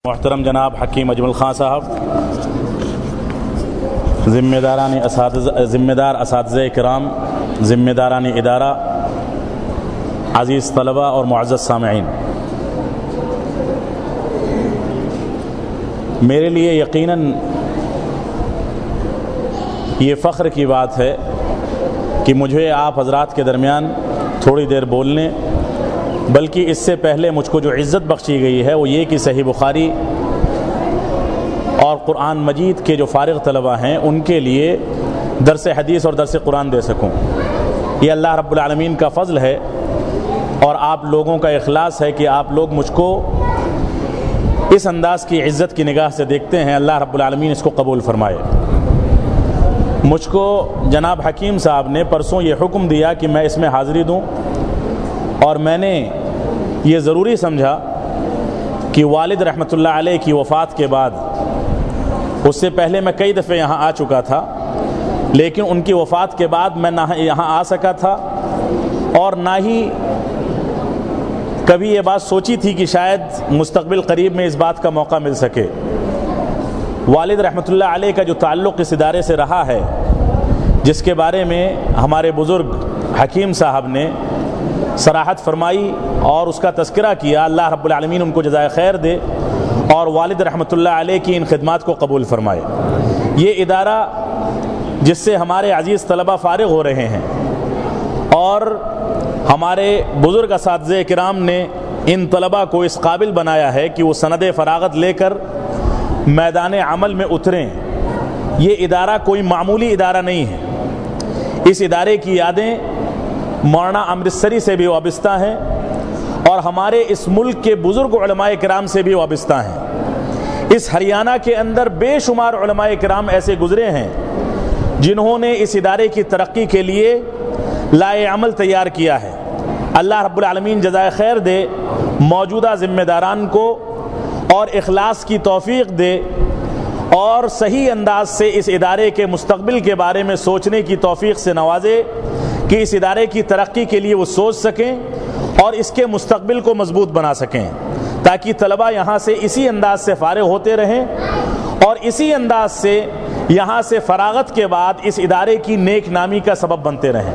محترم جناب حکیم اجمل خان صاحب، ذمہ دار اساتذہ کرام، ذمہ داران ادارہ، عزیز طلبہ اور معزز سامعین، میرے لیے یقیناً یہ فخر کی بات ہے کہ مجھے آپ حضرات کے درمیان تھوڑی دیر بولنے، بلکہ اس سے پہلے مجھ کو جو عزت بخشی گئی ہے وہ یہ کہ صحیح بخاری اور قرآن مجید کے جو فارغ طلبہ ہیں ان کے لیے درس حدیث اور درس قرآن دے سکوں۔ یہ اللہ رب العالمین کا فضل ہے اور آپ لوگوں کا اخلاص ہے کہ آپ لوگ مجھ کو اس انداز کی عزت کی نگاہ سے دیکھتے ہیں۔ اللہ رب العالمین اس کو قبول فرمائے۔ مجھ کو جناب حکیم صاحب نے پرسوں یہ حکم دیا کہ میں اس میں حاضری دوں، اور میں نے یہ ضروری سمجھا کہ والد رحمۃ اللہ علیہ کی وفات کے بعد، اس سے پہلے میں کئی دفعے یہاں آ چکا تھا، لیکن ان کی وفات کے بعد میں نہ یہاں آ سکا تھا اور نہ ہی کبھی یہ بات سوچی تھی کہ شاید مستقبل قریب میں اس بات کا موقع مل سکے۔ والد رحمۃ اللہ علیہ کا جو تعلق اس ادارے سے رہا ہے، جس کے بارے میں ہمارے بزرگ حکیم صاحب نے صراحت فرمائی اور اس کا تذکرہ کیا، اللہ رب العالمین ان کو جزائے خیر دے اور والد رحمۃ اللہ علیہ کی ان خدمات کو قبول فرمائے۔ یہ ادارہ جس سے ہمارے عزیز طلبہ فارغ ہو رہے ہیں اور ہمارے بزرگ اساتذہ کرام نے ان طلبہ کو اس قابل بنایا ہے کہ وہ سند فراغت لے کر میدان عمل میں اتریں، یہ ادارہ کوئی معمولی ادارہ نہیں ہے۔ اس ادارے کی یادیں مولانا امرتسری سے بھی وابستہ ہیں اور ہمارے اس ملک کے بزرگ علماء کرام سے بھی وابستہ ہیں۔ اس ہریانہ کے اندر بے شمار علماء کرام ایسے گزرے ہیں جنہوں نے اس ادارے کی ترقی کے لیے لائے عمل تیار کیا ہے۔ اللہ رب العالمین جزائے خیر دے، موجودہ ذمہ داران کو اور اخلاص کی توفیق دے اور صحیح انداز سے اس ادارے کے مستقبل کے بارے میں سوچنے کی توفیق سے نوازے کہ اس ادارے کی ترقی کے لیے وہ سوچ سکیں اور اس کے مستقبل کو مضبوط بنا سکیں، تاکہ طلبہ یہاں سے اسی انداز سے فارغ ہوتے رہیں اور اسی انداز سے یہاں سے فراغت کے بعد اس ادارے کی نیک نامی کا سبب بنتے رہیں۔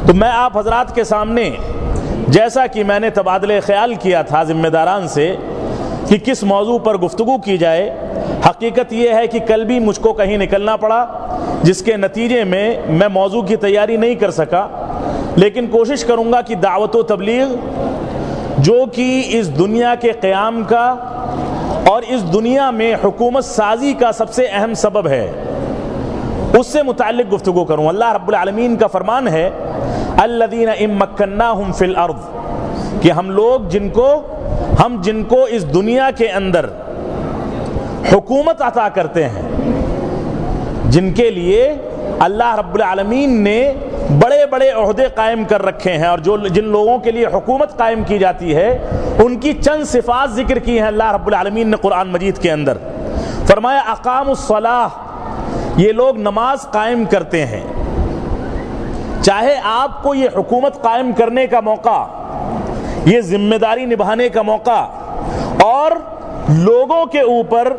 تو میں آپ حضرات کے سامنے، جیسا کہ میں نے تبادلہ خیال کیا تھا ذمہ داران سے کہ کس موضوع پر گفتگو کی جائے، حقیقت یہ ہے کہ کل بھی مجھ کو کہیں نکلنا پڑا، جس کے نتیجے میں موضوع کی تیاری نہیں کر سکا، لیکن کوشش کروں گا کہ دعوت و تبلیغ جو کہ اس دنیا کے قیام کا اور اس دنیا میں حکومت سازی کا سب سے اہم سبب ہے، اس سے متعلق گفتگو کروں۔ اللہ رب العالمین کا فرمان ہے، الذین ان مکناہم فی الارض، کہ ہم جن کو اس دنیا کے اندر حکومت عطا کرتے ہیں، جن کے لیے اللہ رب العالمین نے بڑے بڑے عہدے قائم کر رکھے ہیں، اور جن لوگوں کے لیے حکومت قائم کی جاتی ہے ان کی چند صفات ذکر کی ہیں اللہ رب العالمین نے قرآن مجید کے اندر۔ فرمایا اقاموا الصلاۃ، یہ لوگ نماز قائم کرتے ہیں۔ چاہے آپ کو یہ حکومت قائم کرنے کا موقع، یہ ذمہ داری نبھانے کا موقع اور لوگوں کے اوپر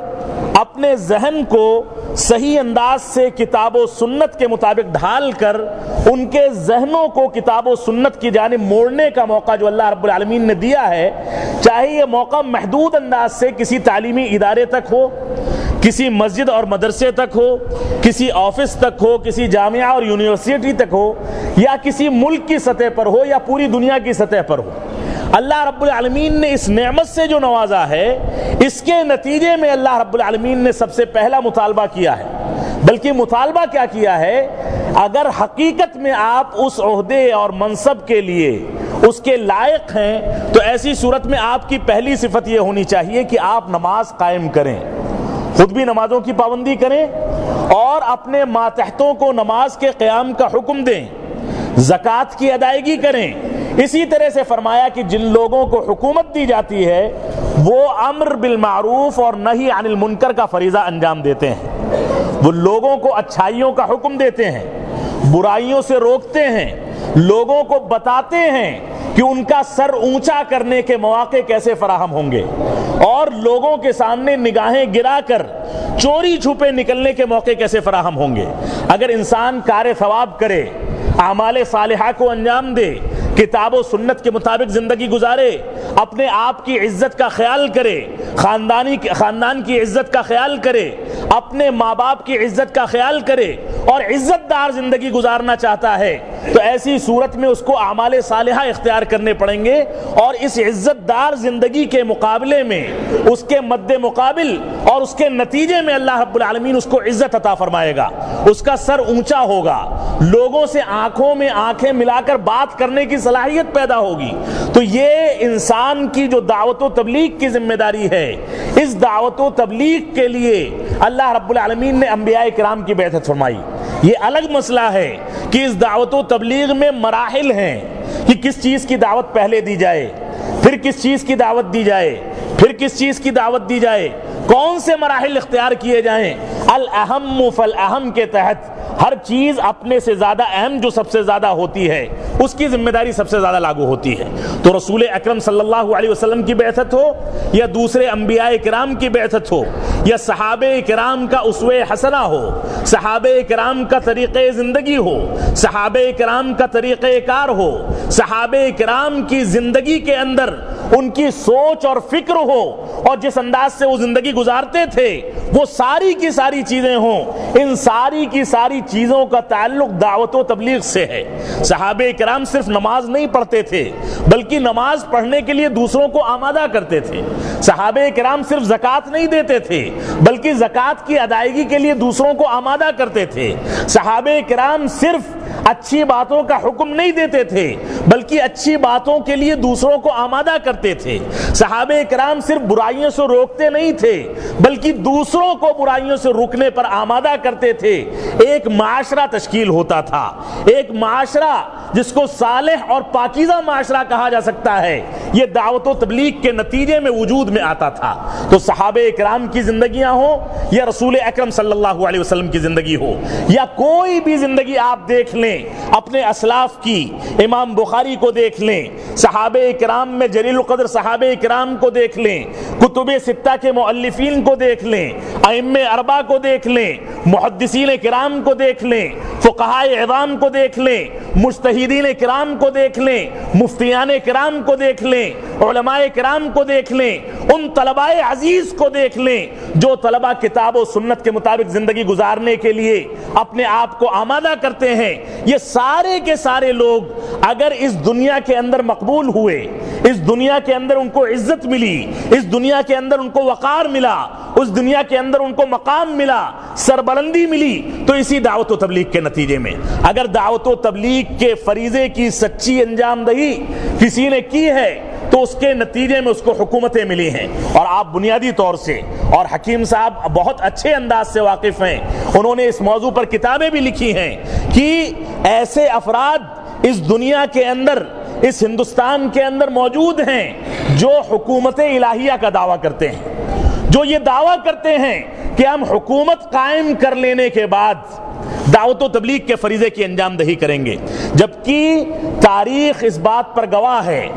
اپنے ذہن کو صحیح انداز سے کتاب و سنت کے مطابق ڈھال کر ان کے ذہنوں کو کتاب و سنت کی جانب موڑنے کا موقع جو اللہ رب العالمین نے دیا ہے، چاہے یہ موقع محدود انداز سے کسی تعلیمی ادارے تک ہو، کسی مسجد اور مدرسے تک ہو، کسی آفس تک ہو، کسی جامعہ اور یونیورسٹی تک ہو، یا کسی ملک کی سطح پر ہو یا پوری دنیا کی سطح پر ہو، اللہ رب العالمین نے اس نعمت سے جو نوازا ہے، اس کے نتیجے میں اللہ رب العالمین نے سب سے پہلا مطالبہ کیا ہے۔ بلکہ مطالبہ کیا کیا ہے، اگر حقیقت میں آپ اس عہدے اور منصب کے لیے اس کے لائق ہیں تو ایسی صورت میں آپ کی پہلی صفت یہ ہونی چاہیے کہ آپ نماز قائم کریں، خود بھی نمازوں کی پابندی کریں اور اپنے ماتحتوں کو نماز کے قیام کا حکم دیں، زکوٰۃ کی ادائیگی کریں۔ اسی طرح سے فرمایا کہ جن لوگوں کو حکومت دی جاتی ہے وہ امر بالمعروف اور نہی عن المنکر کا فریضہ انجام دیتے ہیں، وہ لوگوں کو اچھائیوں کا حکم دیتے ہیں، برائیوں سے روکتے ہیں، لوگوں کو بتاتے ہیں کہ ان کا سر اونچا کرنے کے مواقع کیسے فراہم ہوں گے اور لوگوں کے سامنے نگاہیں گرا کر چوری چھپے نکلنے کے موقع کیسے فراہم ہوں گے۔ اگر انسان کار ثواب کرے، اعمال صالحہ کو انجام دے، کتاب و سنت کے مطابق زندگی گزارے، اپنے آپ کی عزت کا خیال کرے، خاندان کی عزت کا خیال کرے، اپنے ماں باپ کی عزت کا خیال کرے اور عزت دار زندگی گزارنا چاہتا ہے، تو ایسی صورت میں اس کو اعمال صالحہ اختیار کرنے پڑیں گے، اور اس عزت دار زندگی کے مقابلے میں اس کے مد مقابل اور اس کے نتیجے میں اللہ رب العالمین اس کو عزت عطا فرمائے گا، اس کا سر اونچا ہوگا، لوگوں سے آنکھوں میں آنکھیں ملا کر بات کرنے کی صلاحیت پیدا ہوگی۔ تو یہ انسان کی جو دعوت و تبلیغ کی ذمہ داری ہے، اس دعوت و تبلیغ کے لیے اللہ رب العالمین نے انبیاء کرام کی بعثت فرمائی۔ یہ الگ مسئلہ ہے کہ اس دعوت و تبلیغ میں مراحل ہیں کہ کس چیز کی دعوت پہلے دی جائے، پھر کس چیز کی دعوت دی جائے، پھر کس چیز کی دعوت دی جائے، کون سے مراحل اختیار کیے جائیں۔ الاہم فالاہم کے تحت ہر چیز اپنے سے زیادہ اہم جو سب سے زیادہ ہوتی ہے اس کی ذمہ داری سب سے زیادہ لاگو ہوتی ہے۔ تو رسول اکرم صلی اللہ علیہ وسلم کی بعثت ہو یا دوسرے انبیاء کرام کی بعثت ہو یا صحابہ کرام کا اسوہ حسنہ ہو، صحابہ کرام کا طریقہ زندگی ہو، صحابہ کرام کا طریقہ کار ہو، صحابہ کرام کی زندگی کے اندر ان کی سوچ اور فکر ہو اور جس انداز سے وہ زندگی گزارتے تھے وہ ساری کی ساری چیزیں ہوں، ان ساری کی ساری چیزوں کا تعلق دعوت و تبلیغ سے ہے۔ صحابہ کرام صرف نماز نہیں پڑھتے تھے بلکہ نماز پڑھنے کے لیے دوسروں کو آمادہ کرتے تھے۔ صحابہ کرام صرف زکوٰۃ نہیں دیتے تھے بلکہ زکوٰۃ کی ادائیگی کے لیے دوسروں کو آمادہ کرتے تھے۔ صحابہ کرام صرف اچھی باتوں کا حکم نہیں دیتے تھے بلکہ اچھی باتوں کے لیے دوسروں کو آمادہ کرتے تھے۔ صحابہ کرام صرف برائیوں سے روکتے نہیں تھے بلکہ دوسروں کو برائیوں سے روکنے پر آمادہ کرتے تھے۔ ایک معاشرہ تشکیل ہوتا تھا، ایک معاشرہ جس کو صالح اور پاکیزہ معاشرہ کہا جا سکتا ہے، یہ دعوت و تبلیغ کے نتیجے میں وجود میں آتا تھا۔ تو صحابہ کرام کی زندگیاں ہوں یا رسول اکرم صلی اللہ علیہ وسلم کی زندگی ہو یا کوئی بھی زندگی آپ دیکھ لیں اپنے اسلاف کی، امام بخاری کو دیکھ لیں، صحابہ کرام میں جلیل القدر صحابہ کرام کو دیکھ لیں، کتب ستہ کے مؤلفین کو دیکھ لیں، ائمہ اربعہ کو دیکھ لیں، محدثین کرام کو دیکھ لیں، فقہائے عظام کو دیکھ لیں، مجتہدین کرام کو دیکھ لیں، مفتیان کرام کو دیکھ لیں، علماء کرام کو دیکھ لیں، ان طلباء عزیز کو دیکھ لیں جو طلباء کتاب و سنت کے مطابق زندگی گزارنے کے لیے اپنے آپ کو آمادہ کرتے ہیں۔ یہ سارے کے سارے لوگ اگر اس دنیا کے اندر مقبول ہوئے، اس دنیا کے اندر ان کو عزت ملی، اس دنیا کے اندر ان کو وقار ملا، اس دنیا کے اندر ان کو مقام ملا، سربلندی ملی، تو اسی دعوت و تبلیغ کے نتیجے میں۔ اگر دعوت و تبلیغ کے فریضے کی سچی انجام دہی کسی نے کی ہے تو اس کے نتیجے میں اس کو حکومتیں ملی ہیں۔ اور آپ بنیادی طور سے، اور حکیم صاحب بہت اچھے انداز سے واقف ہیں، انہوں نے اس موضوع پر کتابیں بھی لکھی ہیں کہ ایسے افراد اس دنیا کے اندر، اس ہندوستان کے اندر موجود ہیں جو حکومت الہیہ کا دعویٰ کرتے ہیں، جو یہ دعویٰ کرتے ہیں کہ ہم حکومت قائم کر لینے کے بعد دعوت و تبلیغ کے فریضے کی انجام دہی کریں گے، جبکہ تاریخ اس بات پر گواہ ہے،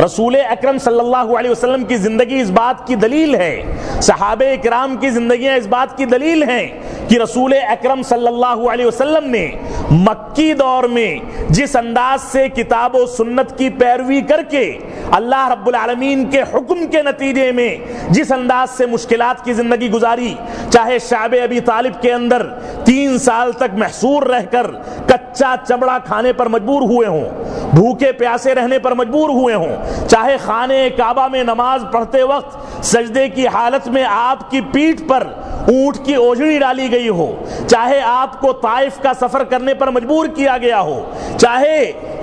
رسول اکرم صلی اللہ علیہ وسلم کی زندگی اس بات کی دلیل ہے، صحابہ کرام کی زندگیاں اس بات کی دلیل ہیں کہ رسول اکرم صلی اللہ علیہ وسلم نے مکی دور میں جس انداز سے کتاب و سنت کی پیروی کر کے اللہ رب العالمین کے حکم کے نتیجے میں جس انداز سے مشکلات کی زندگی گزاری، چاہے شعب ابی طالب کے اندر 3 سال تک محصور رہ کر کچا چمڑا کھانے پر مجبور ہوئے ہوں، بھوکے پیاسے رہنے پر مجبور ہوئے ہوں، چاہے خانہ کعبہ میں نماز پڑھتے وقت سجدے کی حالت میں آپ کی پیٹھ پر اونٹ کی اوجھڑی ڈالی گئی ہو، چاہے آپ کو طائف کا سفر کرنے پر مجبور کیا گیا ہو، چاہے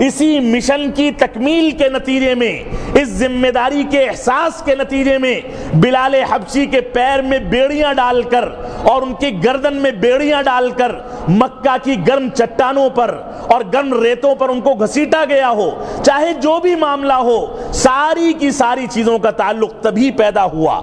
اسی مشن کی تکمیل کے نتیجے میں، اس ذمہ داری کے احساس کے نتیجے میں بلال حبشی کے پیر میں بیڑیاں ڈال کر اور ان کی گردن میں بیڑیاں ڈال کر مکہ کی گرم چٹانوں پر اور گرم ریتوں پر ان کو گھسیٹا گیا ہو، چاہے جو بھی معاملہ ہو، ساری کی ساری چیزوں کا تعلق تبھی پیدا ہوا،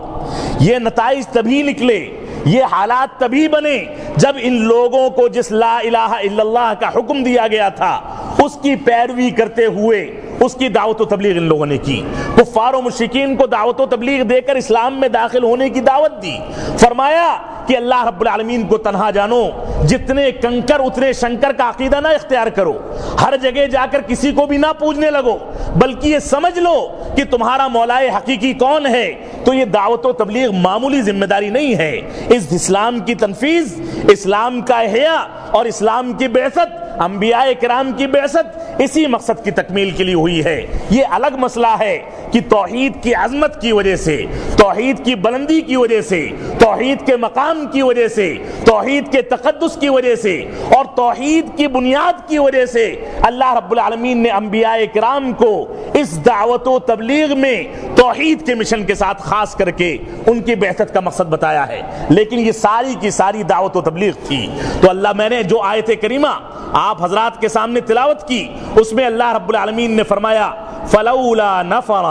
یہ نتائج تبھی نکلے، یہ حالات تبھی بنے جب ان لوگوں کو جس لا الہ الا اللہ کا حکم دیا گیا تھا اس کی پیروی کرتے ہوئے اس کی دعوت و تبلیغ ان لوگوں نے کی. کفار و مشرکین کو دعوت و تبلیغ دے کر اسلام میں داخل ہونے کی دعوت دی. فرمایا کہ اللہ رب العالمین کو تنہا جانو, جتنے کنکر اتنے شنکر کا عقیدہ نہ اختیار کرو, ہر جگہ جا کر کسی کو بھی نہ پوجنے لگو, بلکہ یہ سمجھ لو کہ تمہارا مولائے حقیقی کون ہے. تو یہ دعوت و تبلیغ معمولی ذمہ داری نہیں ہے. اس اسلام کی تنفیذ, اسلام کا احیاء اور اسلام کی بعثت, انبیاء کرام کی بعثت اسی مقصد کی تکمیل کے لیے ہوئی ہے. یہ الگ مسئلہ ہے کہ توحید کی عظمت کی وجہ سے, توحید کی بلندی کی وجہ سے, توحید کے مقام کی وجہ سے, توحید کے تقدس کی وجہ سے اور توحید کی بنیاد کی وجہ سے اللہ رب العالمین نے انبیاء کرام کو اس دعوت و تبلیغ میں توحید کے مشن کے ساتھ خاص کر کے ان کی بعثت کا مقصد بتایا ہے. لیکن یہ ساری کی ساری دعوت و تبلیغ تھی. تو اللہ, میں نے جو آیت کریمہ آپ حضرات کے سامنے تلاوت کی, اس میں اللہ رب العالمین نے فرمایا فلولا نفر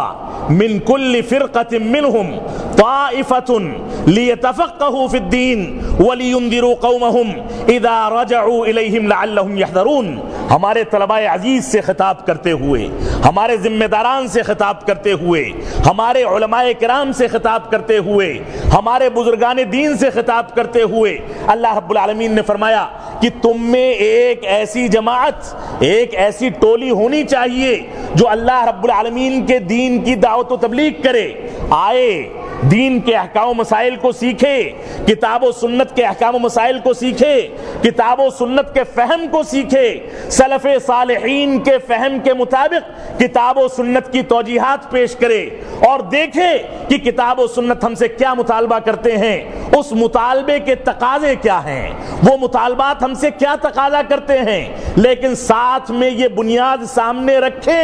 من كل فرقة منهم طائفة ليتفقهوا في الدين ولينذروا قومهم اذا رجعوا اليهم لعلهم يحذرون. ہمارے طلباء عزیز سے خطاب کرتے ہوئے, ہمارے ذمہ داران سے خطاب کرتے ہوئے, ہمارے علماء کرام سے خطاب کرتے ہوئے, ہمارے بزرگان دین سے خطاب کرتے ہوئے اللہ رب العالمین نے فرمایا کہ تم میں ایک ایسی جماعت, ایک ایسی ٹولی ہونی چاہیے جو اللہ رب العالمین کے دین کی دعوت و تبلیغ کرے, آئے دین کے احکام و مسائل کو سیکھے, کتاب و سنت کے احکام و مسائل کو سیکھے, کتاب و سنت کے فہم کو سیکھے, سلف صالحین کے فہم کے مطابق کتاب و سنت کی توجیحات پیش کرے اور دیکھے کہ کتاب و سنت ہم سے کیا مطالبہ کرتے ہیں, اس مطالبے کے تقاضے کیا ہیں, وہ مطالبات ہم سے کیا تقاضا کرتے ہیں. لیکن ساتھ میں یہ بنیاد سامنے رکھے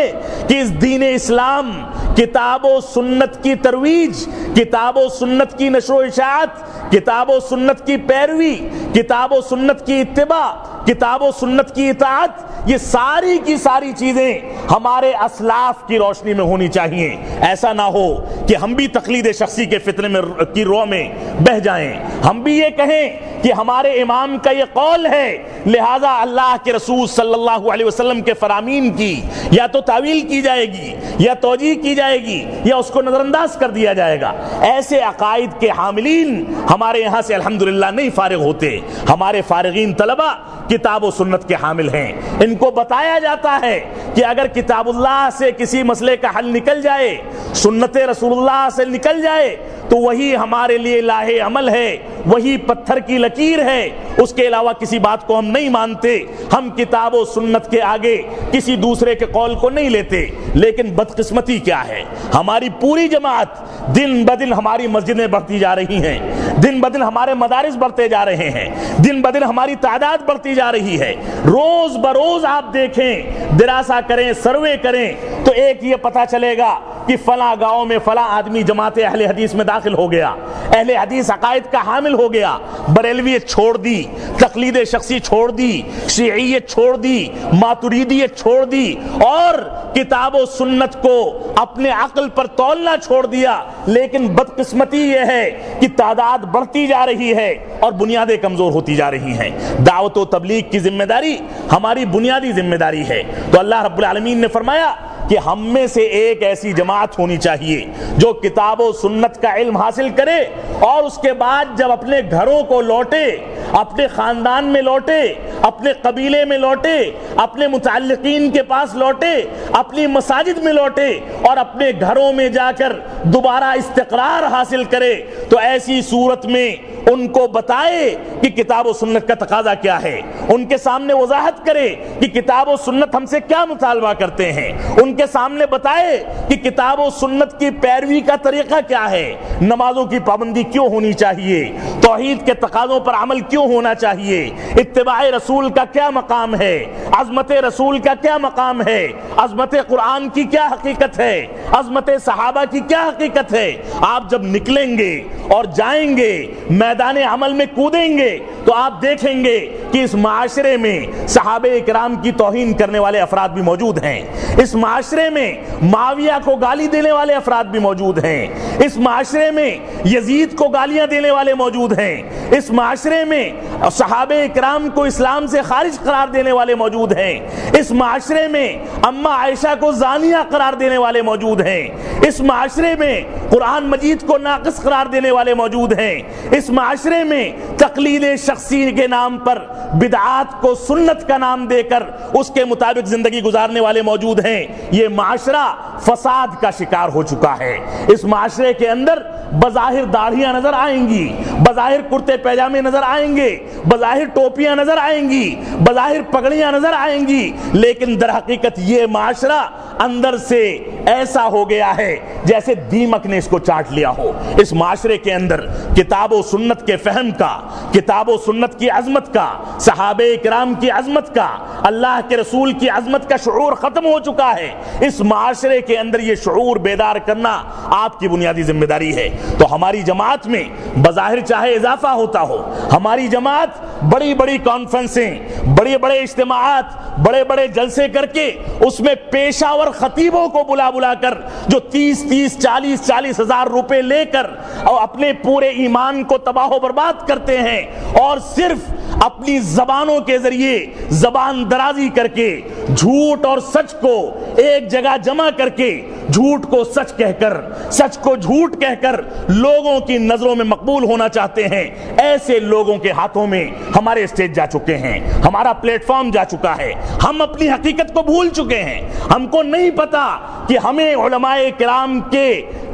کہ اس دین اسلام کتاب و سنت کی ترویج, کتاب و سنت کی نشر و اشاعت, کتاب و سنت کی پیروی, کتاب و سنت کی اتباع, کتاب و سنت کی اطاعت, یہ ساری کی ساری چیزیں ہمارے اسلاف کی روشنی میں ہونی چاہیے. ایسا نہ ہو کہ ہم بھی تقلید شخصی کے فتنے میں کی رو میں بہ جائیں, ہم بھی یہ کہیں کہ ہمارے امام کا یہ قول ہے لہذا اللہ کے رسول صلی اللہ علیہ وسلم کے فرامین کی یا تو تعویل کی جائے گی یا توجیہ کی جائے گی یا اس کو نظر انداز کر دیا جائے گا. ایسے عقائد کے حاملین ہمارے یہاں سے الحمدللہ نہیں فارغ ہوتے. ہمارے فارغین طلبہ کتاب و سنت کے حامل ہیں. ان کو بتایا جاتا ہے کہ اگر کتاب اللہ سے کسی مسئلے کا حل نکل جائے, سنت رسول اللہ سے نکل جائے, تو وہی ہمارے لیے لاہ عمل ہے, وہی پتھر کی لکیر ہے, اس کے علاوہ کسی بات کو ہم نہیں مانتے. ہم کتاب و سنت کے آگے کسی دوسرے کے قول کو نہیں لیتے. لیکن بدقسمتی کیا ہے, ہماری پوری جماعت دن بدن ہماری مسجدیں بڑھتی جا رہی ہیں, دن بدن ہمارے مدارس بڑھتے جا رہے ہیں, دن بدن ہماری تعداد بڑھتی جا رہی ہے. روز بروز آپ دیکھیں, دراسہ کریں, سروے کریں تو ایک یہ پتہ چلے گا کہ فلاں گاؤں میں فلاں آدمی جماعت اہل حدیث میں داخل ہو گیا, اہل حدیث عقائد کا حامل ہو گیا, بریلویت چھوڑ دی, تقلید شخصی چھوڑ دی, شیعیت چھوڑ دی, ماتریدیت چھوڑ دی اور کتاب و سنت کو اپنے عقل پر تولنا چھوڑ دیا. لیکن بدقسمتی یہ ہے کہ تعداد بڑھتی جا رہی ہے اور بنیادیں کمزور ہوتی جا رہی ہیں. دعوت و تبلیغ کی ذمہ داری ہماری بنیادی ذمہ داری ہے. تو اللہ رب العالمین نے فرمایا کہ ہم میں سے ایک ایسی جماعت ہونی چاہیے جو کتاب و سنت کا علم حاصل کرے اور اس کے بعد جب اپنے گھروں کو لوٹے, اپنے خاندان میں لوٹے, اپنے قبیلے میں لوٹے, اپنے متعلقین کے پاس لوٹے, اپنی مساجد میں لوٹے اور اپنے گھروں میں جا کر دوبارہ استقرار حاصل کرے, تو ایسی صورت میں ان کو بتائے کہ کتاب و سنت کا تقاضا کیا ہے, ان کے سامنے وضاحت کرے کہ کتاب و سنت ہم سے کیا مطالبہ کرتے ہیں, ان کے سامنے بتائے کہ کتاب و سنت کی پیروی کا طریقہ کیا ہے, نمازوں کی پابندی کیوں ہونی چاہیے, توحید کے تقاضوں پر عمل کیوں ہونا چاہیے, اتباع رسول کا کیا مقام ہے, عظمت رسول کا کیا مقام ہے, عظمت قرآن کی کیا حقیقت ہے, عظمت صحابہ کی کیا حقیقت ہے. آپ جب نکلیں گے اور جائیں گے, میدان عمل میں کودیں گے, تو آپ دیکھیں گے کہ اس معاشرے میں صحابہ کرام کی توہین کرنے والے افراد بھی موجود ہیں, اس معاشرے میں معاویہ کو گالی دینے والے افراد بھی موجود ہیں, اس معاشرے میں یزید کو گالیاں دینے والے موجود موجود ہیں، اس معاشرے میں صحابہ کرام کو اسلام سے خارج قرار دینے والے موجود ہیں، اس معاشرے میں اماں عائشہ کو زانیہ قرار دینے والے موجود ہیں، اس معاشرے میں قرآن مجید کو ناقص قرار دینے والے موجود ہیں، اس معاشرے میں تقلید شخصی کے نام پر بدعات کو سنت کا نام دے کر اس کے مطابق زندگی گزارنے والے موجود ہیں۔ یہ معاشرہ فساد کا شکار ہو چکا ہے۔ اس معاشرے کے اندر بظاہر داڑھیاں نظر آئیں گی، بظاہر کرتے پیجامے نظر آئیں گے، بظاہر ٹوپیاں نظر آئیں گی، بظاہر پگڑیاں نظر آئیں گی، لیکن در حقیقت یہ معاشرہ اندر سے ایسا ہو گیا ہے جیسے دیمک نے اس کو چاٹ لیا ہو۔ اس معاشرے کے اندر کتاب و سنت کے فہم کا، کتاب و سنت کی عظمت کا، صحابہ کرام کی عظمت کا، اللہ کے رسول کی عظمت کا شعور ختم ہو چکا ہے۔ اس معاشرے کے اندر یہ شعور بیدار کرنا آپ کی بنیادی ذمہ داری ہے۔ تو ہماری جماعت میں بظاہر چاہے اضافہ ہوتا ہو، ہماری جماعت بڑی بڑی کانفرنسیں، بڑے بڑے اجتماعات، بڑے بڑے جلسے کر کے اس میں پیشہ ور خطیبوں کو بلا کر جو 30 ہزار روپے لے کر اور اپنے پورے ایمان کو تباہ و برباد کرتے ہیں، اور صرف اپنی زبانوں کے ذریعے زبان درازی کر کے جھوٹ اور سچ کو ایک جگہ جمع کر کے جھوٹ کو سچ کہہ کر، سچ کو جھوٹ کہہ کر لوگوں کی نظروں میں مقبول ہونا چاہتے ہیں، ایسے لوگوں کے ہاتھوں میں ہمارے اسٹیج جا چکے ہیں، ہمارا پلیٹ فارم جا چکا ہے۔ ہم اپنی حقیقت کو بھول چکے ہیں۔ ہم کو نہیں پتا کہ ہمیں علماء کرام کے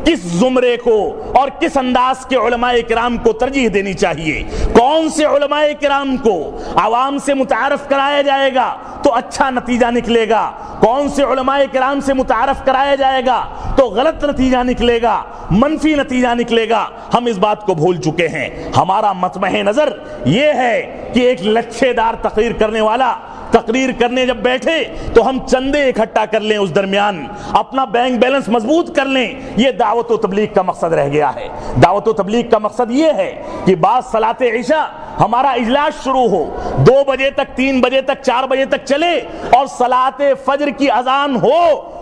کس زمرے کو اور کس انداز کے علماء کرام کو ترجیح دینی چاہیے، کون سے علماء کرام کو عوام سے متعارف کرایا جائے گا تو اچھا نتیجہ نکلے گا، کون سے علماء کرام سے متعارف کرایا جائے گا تو غلط نتیجہ نکلے گا، منفی نتیجہ نکلے گا۔ ہم اس بات کو بھول چکے ہیں۔ ہمارا مطمع نظر یہ ہے کہ ایک لچھے دار تقریر کرنے والا تقریر کرنے جب بیٹھے تو ہم چندے اکٹھا کر لیں، اس درمیان اپنا بینک بیلنس مضبوط کر لیں۔ یہ دعوت و تبلیغ کا مقصد رہ گیا ہے۔ دعوت و تبلیغ کا مقصد یہ ہے کہ بعد صلاۃ عشاء ہمارا اجلاس شروع ہو، 2 بجے تک، 3 بجے تک، 4 بجے تک چلے، اور صلاۃ فجر کی اذان ہو،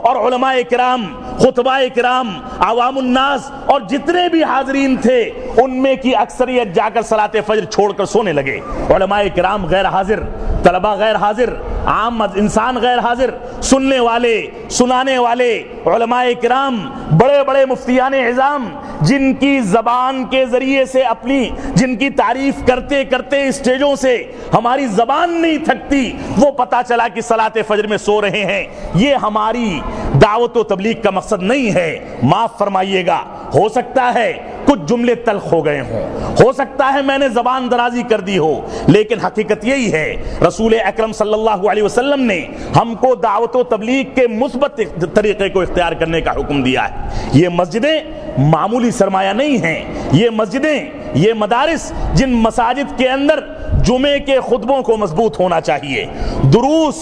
اور علماء کرام، خطبہ کرام، عوام الناس اور جتنے بھی حاضرین تھے ان میں کی اکثریت جا کر صلاۃ فجر چھوڑ کر سونے لگے۔ علماء کرام غیر حاضر، طلبہ غیر حاضر، عام انسان غیر حاضر، سننے والے، سنانے والے علماء کرام، بڑے بڑے مفتیان اعظام، جن کی زبان کے ذریعے سے اپنی، جن کی تعریف کرتے کرتے اسٹیجوں سے ہماری زبان نہیں تھکتی، وہ پتا چلا کہ صلاۃ فجر میں سو رہے ہیں۔ یہ ہماری دعوت و تبلیغ کا مقصد نہیں ہے۔ معاف فرمائیے گا، ہو سکتا ہے کچھ جملے تلخ ہو گئے ہوں، ہو سکتا ہے میں نے زبان درازی کر دی ہو، لیکن حقیقت یہی ہے رسول اکرم صلی اللہ علیہ وسلم نے ہم کو دعوت و تبلیغ کے مثبت طریقے کو اختیار کرنے کا حکم دیا ہے۔ یہ مسجدیں معمولی سرمایہ نہیں ہیں، یہ مسجدیں، یہ مدارس، جن مساجد کے اندر جمعے کے خطبوں کو مضبوط ہونا چاہیے، دروس،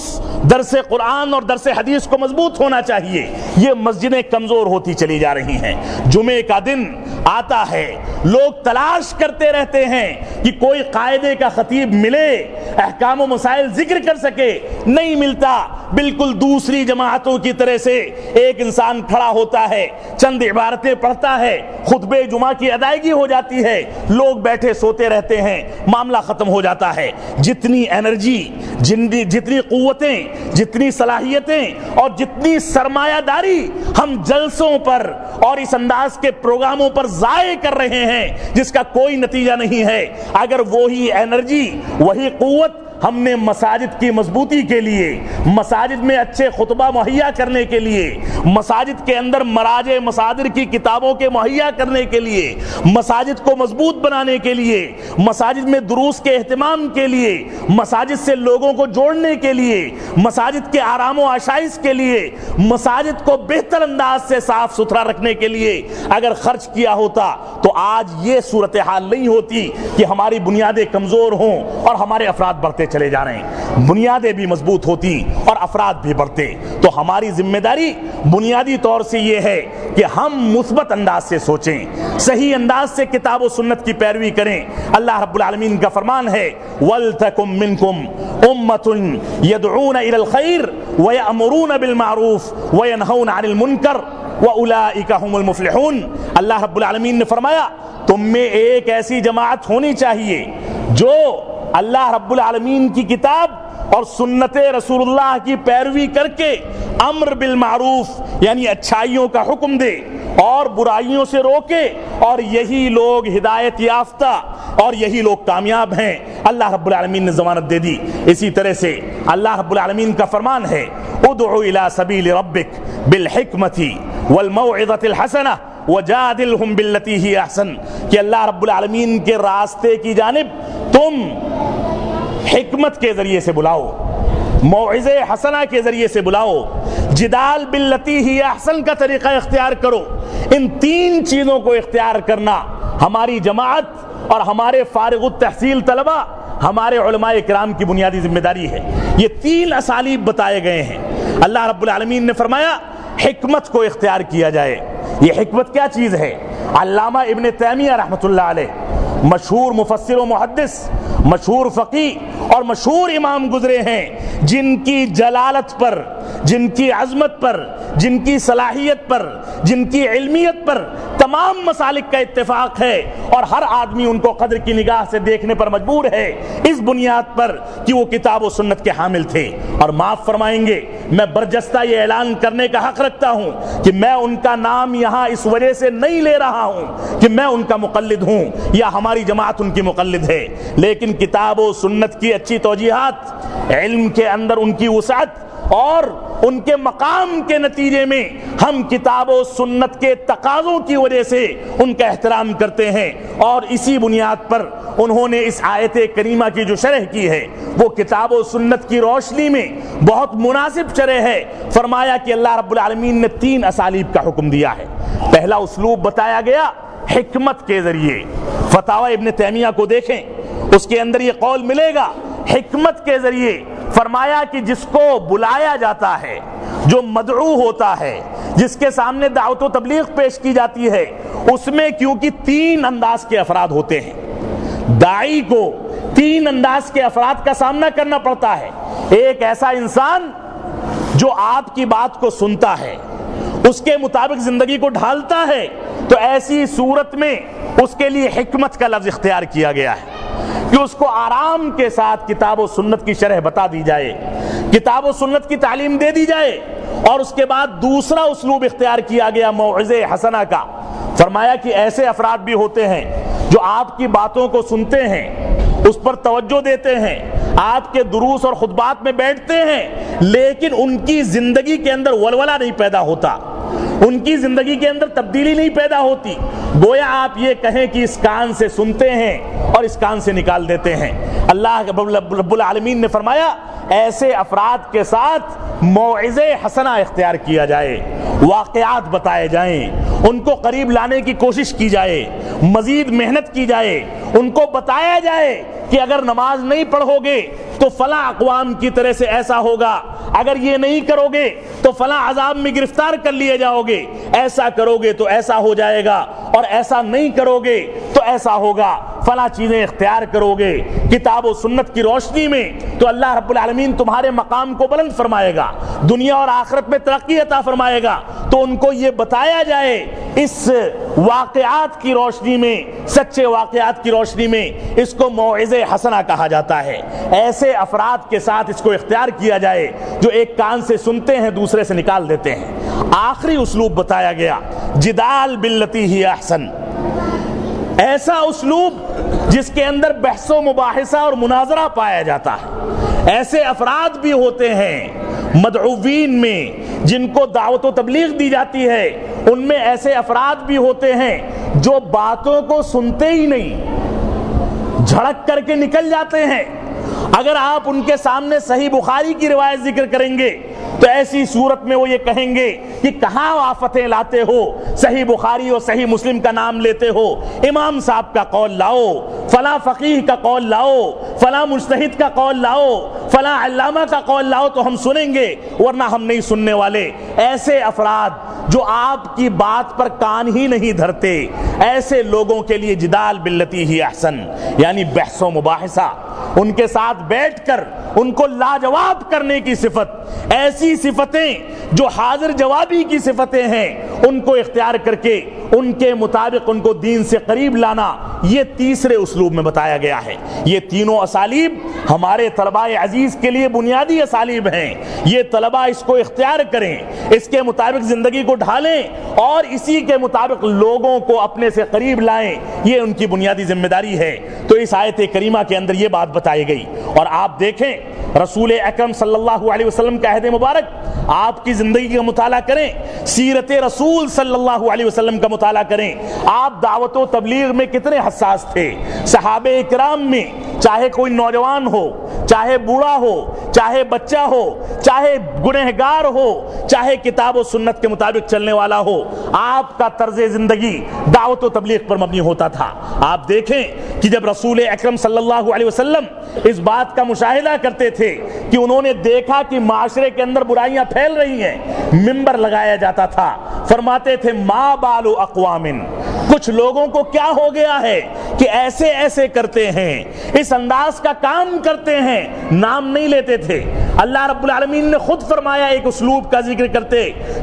درس قرآن اور درس حدیث کو مضبوط ہونا چاہیے، یہ مسجدیں کمزور ہوتی چلی جا رہی ہیں۔ جمعے کا دن آتا ہے، لوگ تلاش کرتے رہتے ہیں کہ کوئی قاعدے کا خطیب ملے، احکام و مسائل ذکر کر سکے، نہیں ملتا۔ بالکل دوسری جماعتوں کی طرح سے ایک انسان کھڑا ہوتا ہے، چند عبارتیں پڑھتا ہے، خطبے جمعہ کی ادائیگی ہو جاتی ہے، لوگ بیٹھے سوتے رہتے ہیں، معاملہ ختم ہو جاتا ہے۔ جتنی انرجی، جتنی قوتیں، جتنی صلاحیتیں اور جتنی سرمایہ داری ہم جلسوں پر اور اس انداز کے پروگراموں پر ضائع کر رہے ہیں جس کا کوئی نتیجہ نہیں ہے، اگر وہی انرجی، وہی قوت ہم نے مساجد کی مضبوطی کے لیے، مساجد میں اچھے خطبہ مہیا کرنے کے لیے، مساجد کے اندر مراجع مصادر کی کتابوں کے مہیا کرنے کے لیے، مساجد کو مضبوط بنانے کے لیے، مساجد میں دروس کے اہتمام کے لیے، مساجد سے لوگوں کو جوڑنے کے لیے، مساجد کے آرام و آشائش کے لیے، مساجد کو بہتر انداز سے صاف ستھرا رکھنے کے لیے اگر خرچ کیا ہوتا تو آج یہ صورتحال نہیں ہوتی کہ ہماری بنیادیں کمزور ہوں اور ہمارے افراد بڑھتے چلے جا رہے ہیں۔ بنیادیں بھی مضبوط ہوتی اور افراد بھی بڑھتے۔ تو ہماری ذمہ داری بنیادی طور سے یہ ہے کہ ہم مثبت انداز سے سوچیں، صحیح انداز سے کتاب و سنت کی پیروی کریں۔ اللہ رب العالمین کا فرمان ہے وَلْتَكُمْ مِنْكُمْ أُمَّةٌ يَدْعُونَ إِلَى الْخَيْرِ وَيَأْمُرُونَ بِالْمَعْرُوفِ وَيَنْهَوْنَ عَنِ الْمُنْكَرِ وَأُولَٰئِكَ هُمُ الْمُفْلِحُونَ۔ اللہ رب العالمین نے فرمایا تم میں ایک ایسی جماعت ہونی چاہیے جو اللہ رب العالمین کی کتاب اور سنت رسول اللہ کی پیروی کر کے امر بالمعروف یعنی اچھائیوں کا حکم دے اور برائیوں سے روکے، اور یہی لوگ ہدایت یافتہ اور یہی لوگ کامیاب ہیں۔ اللہ رب العالمین نے ضمانت دے دی۔ اسی طرح سے اللہ رب العالمین کا فرمان ہے ادع الی سبیل ربک بالحکمۃ والموعظۃ الحسنہ وجادلہم باللتی ہی احسن، کہ اللہ رب العالمین کے راستے کی جانب تم حکمت کے ذریعے سے بلاؤ، موعظہ حسنہ کے ذریعے سے بلاؤ، جدال باللتی ہی احسن کا طریقہ اختیار کرو۔ ان تین چیزوں کو اختیار کرنا ہماری جماعت اور ہمارے فارغ التحصیل طلبہ، ہمارے علماء کرام کی بنیادی ذمہ داری ہے۔ یہ تین اسالیب بتائے گئے ہیں۔ اللہ رب العالمین نے فرمایا حکمت کو اختیار کیا جائے۔ یہ حکمت کیا چیز ہے؟ علامہ ابن تیمیہ رحمۃ اللہ علیہ، مشہور مفسر و محدث، مشہور فقیہ اور مشہور امام گزرے ہیں، جن کی جلالت پر، جن کی عظمت پر، جن کی صلاحیت پر، جن کی علمیت پر تمام مسالک کا اتفاق ہے، اور ہر آدمی ان کو قدر کی نگاہ سے دیکھنے پر مجبور ہے اس بنیاد پر کہ وہ کتاب و سنت کے حامل تھے۔ اور معاف فرمائیں گے، میں برجستہ یہ اعلان کرنے کا حق رکھتا ہوں کہ میں ان کا نام یہاں اس وجہ سے نہیں لے رہا ہوں کہ میں ان کا مقلد ہوں یا ہماری جماعت ان کی مقلد ہے، لیکن کتاب و سنت کی اچھی توجیہات، علم کے اندر ان کی وسعت اور ان کے مقام کے نتیجے میں ہم کتاب و سنت کے تقاضوں کی وجہ سے ان کا احترام کرتے ہیں، اور اسی بنیاد پر انہوں نے اس آیت کریمہ کی جو شرح کی ہے وہ کتاب و سنت کی روشنی میں بہت مناسب شرح ہے۔ فرمایا کہ اللہ رب العالمین نے تین اسالیب کا حکم دیا ہے۔ پہلا اسلوب بتایا گیا حکمت کے ذریعے، فتاوی ابن تیمیہ کو دیکھیں، اس کے اندر یہ قول ملے گا حکمت کے ذریعے۔ فرمایا کہ جس کو بلایا جاتا ہے، جو مدعو ہوتا ہے، جس کے سامنے دعوت و تبلیغ پیش کی جاتی ہے، اس میں کیونکہ تین انداز کے افراد ہوتے ہیں، داعی کو تین انداز کے افراد کا سامنا کرنا پڑتا ہے۔ ایک ایسا انسان جو آپ کی بات کو سنتا ہے، اس کے مطابق زندگی کو ڈھالتا ہے، تو ایسی صورت میں اس کے لیے حکمت کا لفظ اختیار کیا گیا ہے کہ اس کو آرام کے ساتھ کتاب و سنت کی شرح بتا دی جائے، کتاب و سنت کی تعلیم دے دی جائے۔ اور اس کے بعد دوسرا اسلوب اختیار کیا گیا موعظہ حسنہ کا۔ فرمایا کہ ایسے افراد بھی ہوتے ہیں جو آپ کی باتوں کو سنتے ہیں، اس پر توجہ دیتے ہیں، آپ کے دروس اور خطبات میں بیٹھتے ہیں، لیکن ان کی زندگی کے اندر ولولہ نہیں پیدا ہوتا، ان کی زندگی کے اندر تبدیلی نہیں پیدا ہوتی۔ گویا آپ یہ کہیں کہ اس کان سے سنتے ہیں اور اس کان سے نکال دیتے ہیں۔ اللہ رب العالمین نے فرمایا ایسے افراد کے ساتھ موعظہ حسنہ اختیار کیا جائے، واقعات بتائے جائیں، ان کو قریب لانے کی کوشش کی جائے، مزید محنت کی جائے، ان کو بتایا جائے کہ اگر نماز نہیں پڑھو گے تو فلاں اقوام کی طرح سے ایسا ہوگا، اگر یہ نہیں کرو گے تو فلاں عذاب میں گرفتار کر لیے جاؤ گے، ایسا کرو گے تو ایسا ہو جائے گا، اور ایسا نہیں کرو گے تو ایسا ہوگا، فلاں چیزیں اختیار کرو گے کتاب و سنت کی روشنی میں تو اللہ رب العالمین تمہارے مقام کو بلند فرمائے گا، دنیا اور آخرت میں ترقی عطا فرمائے گا۔ تو ان کو یہ بتایا جائے اس واقعات کی روشنی میں، سچے واقعات کی روشنی میں، اس کو موعظہ حسنہ کہا جاتا ہے۔ ایسے افراد کے ساتھ اس کو اختیار کیا جائے جو ایک کان سے سنتے ہیں دوسرے سے نکال دیتے ہیں۔ آخری اسلوب بتایا گیا جدال باللتی ہی احسن، ایسا اسلوب جس کے اندر بحث و مباحثہ اور مناظرہ پایا جاتا ہے۔ ایسے افراد بھی ہوتے ہیں مدعوین میں جن کو دعوت و تبلیغ دی جاتی ہے، ان میں ایسے افراد بھی ہوتے ہیں جو باتوں کو سنتے ہی نہیں، جھڑک کر کے نکل جاتے ہیں۔ اگر آپ ان کے سامنے صحیح بخاری کی روایت ذکر کریں گے تو ایسی صورت میں وہ یہ کہیں گے کہ کہاں آفتیں لاتے ہو، صحیح بخاری اور صحیح مسلم کا نام لیتے ہو، امام صاحب کا قول لاؤ، فلاں فقیہ کا قول لاؤ، فلاں مجتہد کا قول لاؤ، فلاں علامہ کا قول لاؤ تو ہم سنیں گے، ورنہ ہم نہیں سننے والے۔ ایسے افراد جو آپ کی بات پر کان ہی نہیں دھرتے، ایسے لوگوں کے لیے جدال باللتی ہی احسن، یعنی بحث و مباحثہ ان کے ساتھ بیٹھ کر ان کو لاجواب کرنے کی صفت، ایسی صفتیں جو حاضر جوابی کی صفتیں ہیں ان کو اختیار کر کے ان کے مطابق ان کو دین سے قریب لانا، یہ تیسرے اسلوب میں بتایا گیا ہے۔ یہ تینوں اسالیب ہمارے طلباء عزیز کے لیے بنیادی اسالیب ہیں۔ یہ طلباء اس کو اختیار کریں، اس کے مطابق زندگی کو ڈھالیں اور اسی کے مطابق لوگوں کو اپنے سے قریب لائیں، یہ ان کی بنیادی ذمہ داری ہے۔ تو اس آیت کریمہ کے اندر یہ بات بتائی گئی، اور آپ دیکھیں رسول اکرم صلی اللہ علیہ وسلم کا عہد مبارک، آپ کی زندگی کا مطالعہ کریں، سیرت رسول صلی اللہ علیہ وسلم کا مطالعہ کریں، آپ دعوت و تبلیغ میں کتنے حساس تھے۔ صحابہ اکرام میں چاہے کوئی نوجوان ہو، چاہے بوڑھا ہو، چاہے بچہ ہو، چاہے گنہگار ہو، چاہے کتاب و سنت کے مطابق چلنے والا ہو، آپ کا طرز زندگی دعوت و تبلیغ پر مبنی ہوتا تھا۔ آپ دیکھیں کہ جب رسول اکرم صلی اللہ علیہ وسلم اس بات کا مشاہدہ کرتے تھے کہ انہوں نے دیکھا کہ معاشرے کے اندر برائیاں پھیل رہی ہیں، منبر لگایا جاتا تھا، فرماتے تھے ما بال اقوام، کچھ لوگوں کو کیا ہو گیا ہے کہ ایسے ایسے کرتے ہیں، اس انداز کا کام کرتے ہیں، نام نہیں لیتے تھے۔ اللہ رب العالمین نے خود فرمایا ایک اسلوب کا ذکر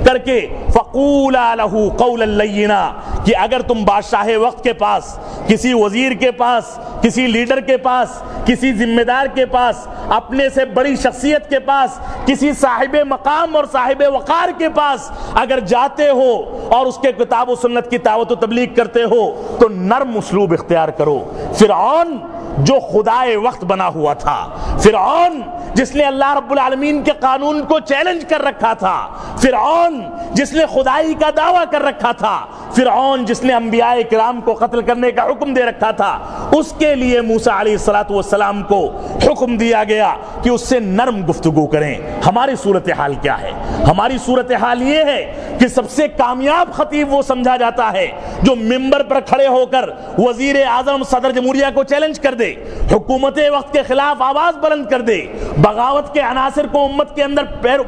کر کے فقولا لہ قولا لینا، کہ اگر تم بادشاہ وقت کے پاس، کسی وزیر کے پاس، کسی لیڈر کے پاس، کسی ذمہ دار کے پاس، اپنے سے بڑی شخصیت کے پاس، کسی صاحب مقام اور صاحب وقار کے پاس اگر جاتے ہو اور اس کے کتاب و سنت کی دعوت و تبلیغ کرتے ہو تو نرم اسلوب اختیار کرو۔ فرعون جو خدائے وقت بنا ہوا تھا، فرعون جس نے اللہ رب العالمین کے قانون کو چیلنج کر رکھا تھا، فرعون جس نے خدائی کا دعویٰ کر رکھا تھا، فرعون جس نے انبیاء کرام کو قتل کرنے کا حکم دے رکھا تھا، اس کے لیے موسیٰ علیہ السلام کو حکم دیا گیا کہ اس سے نرم گفتگو کریں۔ ہماری صورتحال کیا ہے؟ ہماری صورتحال یہ ہے کہ سب سے کامیاب خطیب وہ سمجھا جاتا ہے جو منبر پر کھڑے ہو کر وزیر اعظم، صدر جمہوریہ کو چیلنج کر دے، حکومت وقت کے خلاف آواز بلند کر دے، بغاوت کے عناصر کو امت کے اندر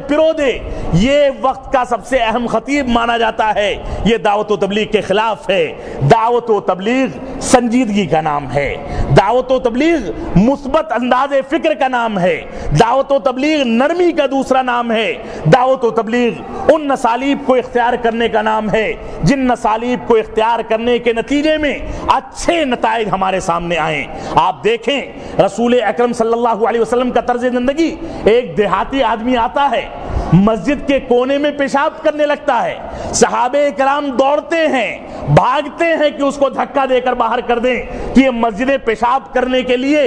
پرو دے۔ یہ وقت کا سب سے اہم خطیب مانا جاتا ہے۔ یہ دعوت و تبلیغ کے خلاف ہے۔ دعوت و تبلیغ سنجیدگی کا نام ہے، دعوت و تبلیغ مثبت انداز فکر کا نام ہے، دعوت و تبلیغ نرمی کا دوسرا نام ہے، دعوت و تبلیغ ان نسالیب کو اختیار کرنے کا نام ہے جن نسالیب کو اختیار کرنے کے نتیجے میں اچھے نتائج ہمارے سامنے آئیں۔ آپ دیکھیں رسول اکرم صلی اللہ علیہ وسلم کا طرز زندگی، ایک دیہاتی آدمی آتا ہے، مسجد کے کونے میں پیشاب کرنے لگتا ہے، صحابہ کرام دوڑتے ہیں، بھاگتے ہیں کہ اس کو دھکا دے کر باہر کر دیں کہ یہ مسجدیں پیشاب کرنے کے لیے،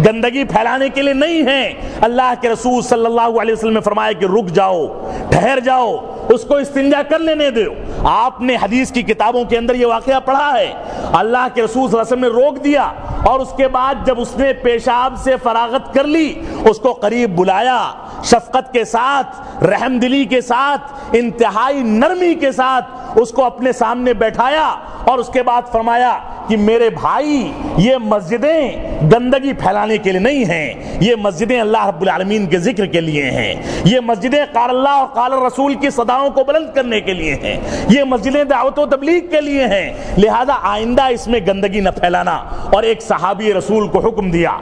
گندگی پھیلانے کے لیے نہیں ہیں۔ اللہ کے رسول صلی اللہ علیہ وسلم نے فرمایا کہ رک جاؤ، ٹھہر جاؤ، اس کو استنجا کر لینے دو۔ آپ نے حدیث کی کتابوں کے اندر یہ واقعہ پڑھا ہے، اللہ کے رسول صلی اللہ علیہ وسلم نے روک دیا، اور اس کے بعد جب اس نے پیشاب سے فراغت کر لی، اس کو قریب بلایا، شفقت کے ساتھ، رحم دلی کے ساتھ، انتہائی نرمی کے ساتھ اس کو اپنے سامنے بیٹھایا، اور اس کے بعد فرمایا کہ میرے بھائی، یہ مسجدیں گندگی پھیلانے کے لیے نہیں ہیں، یہ مسجدیں اللہ رب العالمین کے ذکر کے لیے ہیں، یہ مسجدیں قال اللہ اور قال الرسول کی صداؤں کو بلند کرنے کے لیے ہیں، یہ مسجدیں دعوت و تبلیغ کے لیے ہیں، لہذا آئندہ اس میں گندگی نہ پھیلانا۔ اور ایک صحابی رسول کو حکم دیا